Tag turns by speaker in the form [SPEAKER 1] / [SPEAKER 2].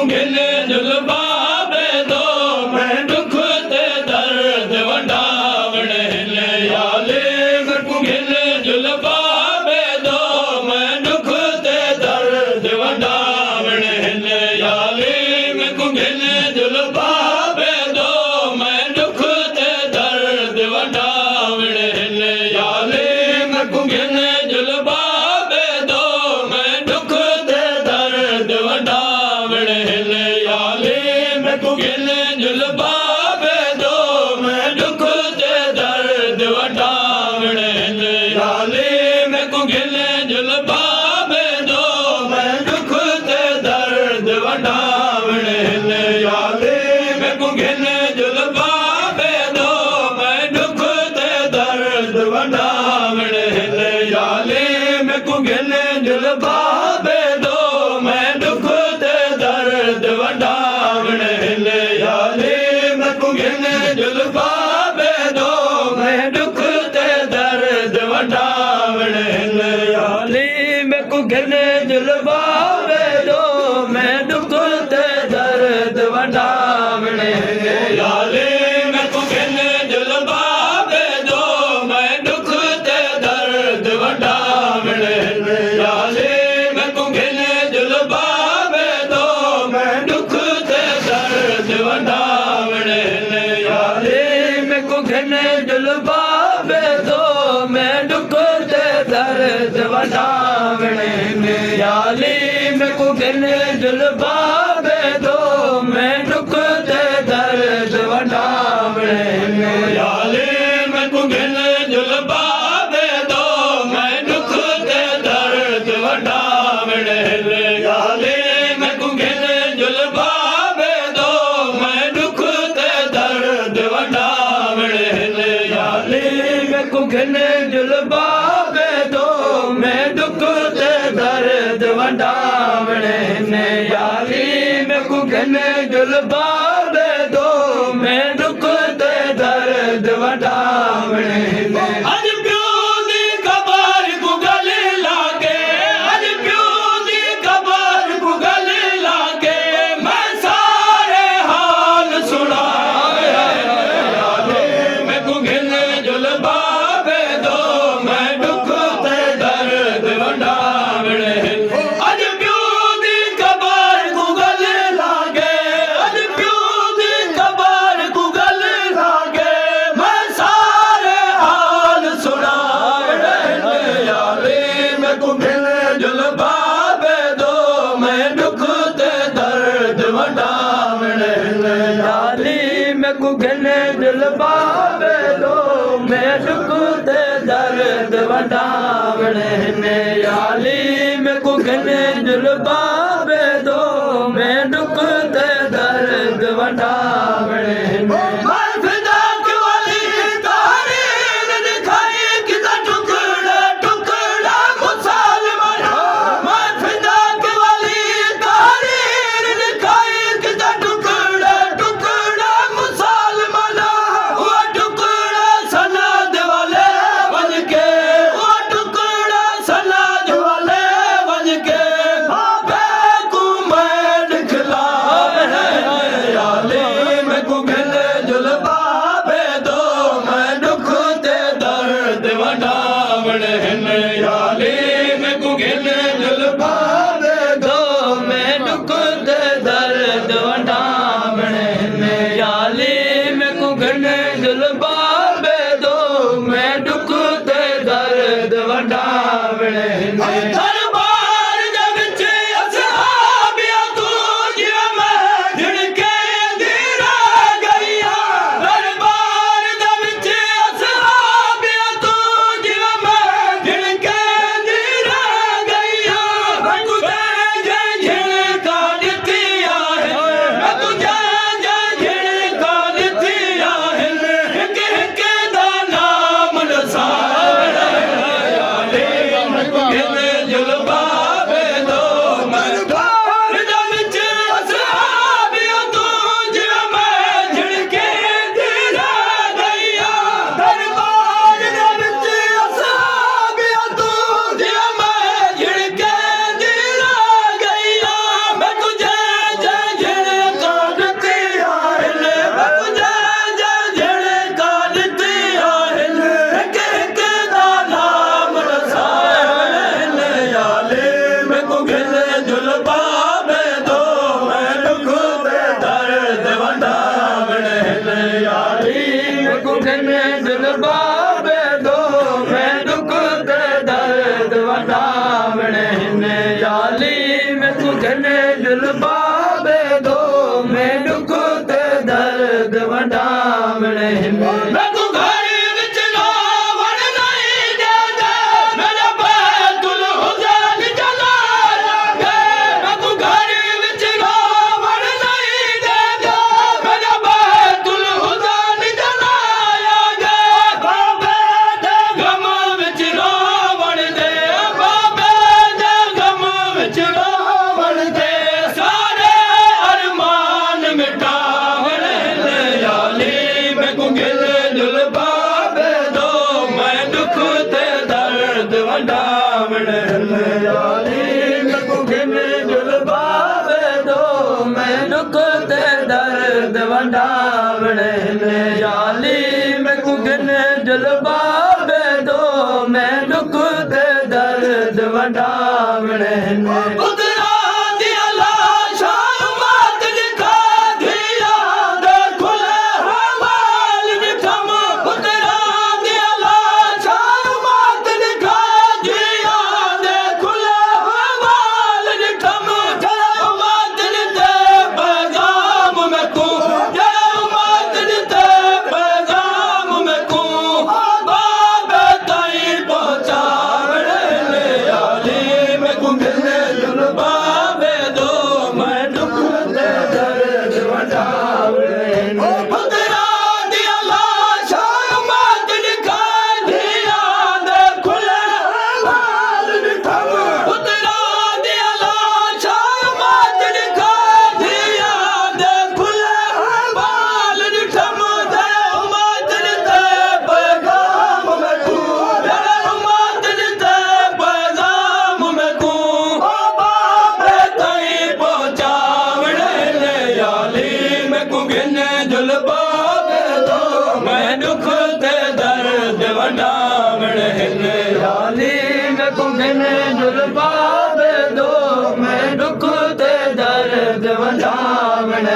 [SPEAKER 1] घिन जुल्फा बेदो मैं दुख ते दर्द वंडावण हिले याले मैं घिन जुल्फा बेदो मैं दुख ते दर्द वंडावण हिले याले मैं घिन जुल्फा बेदो मैं दुख ते दर्द वंडावण हिले याले मैं घिन जुल्फा बेदो मैं दुख ते दर्द वंडावण हिले याले मैं घिन जुल्फा बेदो मैं दुख ते दर्द वंडावण हिले याले मैं घिन जुल्फा बेदो मैं दुख ते दर्द वंडावण हिले याले मैं घिन जुल्फा बेदो मैं दुख ते दर्द वंडावण हिले याले मैं घिन जुल्फा बेदो मैं दुख ते दर्द वंडावण हिले याले मैं घिन जुल्फा बेदो मैं दुख ते दर्द वंडावण हिले याले मैं घिन जुल्फा बेदो मैं दुख ते दर्द वंडावण हिले याले मैं घिन जुल्फा बेदो मैं दुख ते दर्द वंडावण हिले याले मैं घिन जुल्फा बेदो मैं दुख ते दर्द वंडावण हिले याले मैं घिन जुल्फा बेदो मैं दुख ते दर्द वंडावण हिले याले मैं घिन जुल्फा बेदो मैं दुख ते दर्द वंडावण हिले याले मैं घिन जुल्फा बेदो मैं दुख ते दर्द वंडावण हिले याले मैं घिन जुल्फा बेदो मैं दुख ते दर्द वंडावण हिले याले मैं घिन जुल्फा बेदो मैं दुख ते दर्द वंडावण हिले याले मैं घिन जुल्फा बेदो मैं दुख ते दर्द वंडावण हिले अज प्यो दी खबर को गले लागे अज प्यो दी खबर को गले लागे मैं सारे हाल सुना याले मैं घिन जुल्फा बेदो मैं दुख ते दर्द वंडावण हिले अज प्यो दी खबर को गले लागे अज प्यो दी खबर को गले लागे मैं सारे हाल सुनावण हिले याले मैं घिन जुल्फा बेदो मैं दुख ते दर्द वंडावण हिले याले मैं घिन जुल्फा बेदो मैं दुख ते दर्द वंडावण हिले याले मैं घिन जुल्फा बेदो मैं दुख ते दर्द वंडावण हिले मैं फिदा के वाली तारीर दिखाई किसा टुकड़ा टुकड़ा मुसलमान मैं फिदा के वाली तारीर दिखाई किसा टुकड़ा टुकड़ा मुसलमान वो टुकड़ा सनाद वाले बन के वो टुकड़ा सनाद वाले बन के बाबे को मैं दिखला याले मैं घिन गिल जुल्फा बेदो मैं दुख ते दर्द वंडावण याली मैनू गिल जुल्फा बेदो मैं दुख ते दर्द वंडावण याली मैनू गिल जुल्फा बेदो मैं दुख ते दर्द वंडावण मैं तू घर विच रावण नहीं देंदा मेरा बैतुल हुसैन जलाया मैं तू घर विच रावण नहीं देंदा मेरा बैतुल हुसैन जलाया बाबे दे गम विच रावण दे बाबे दे गम विच रावण दे सारे अरमान मिटावण याली मैनू गिल जुल्फा बेदो मैं दुख ते दर्द वंडावण याली मैनू गिल जुल्फा बेदो मैं दुख ते दर्द वंडावण याली मैनू गिल जुल्फा बेदो मैं दुख ते दर्द वंडावण पुत्रा दिया लाशां मात दिखा दिया दे खुले हवाल दिखम पुत्रा दिया लाशां मात दिखा दिया दे खुले हवाल दिखम जरा मात दिते पैगाम में को जरा मात दिते पैगाम में को बाबे ताई पहुंचावण याली मैनू गिल जुल्फा बेदो मैं दुख ते दर्द वंडावण पुत्रा दिया लाशां मात दिखा दिया दे खुले हवाल दिखम पुत्रा दिया लाशां मात दिखा दिया दे खुले हवाल दिखम जरा मात दिते पैगाम में को जरा मात दिते पैगाम में को बाबे ताई पहुंचावण याली मैनू गिल जुल्फा बेदो मैं दुख ते दर्द वंडावण याली मैनू गिल जुल्फा बेदो मैं दुख ते दर्द वंडावण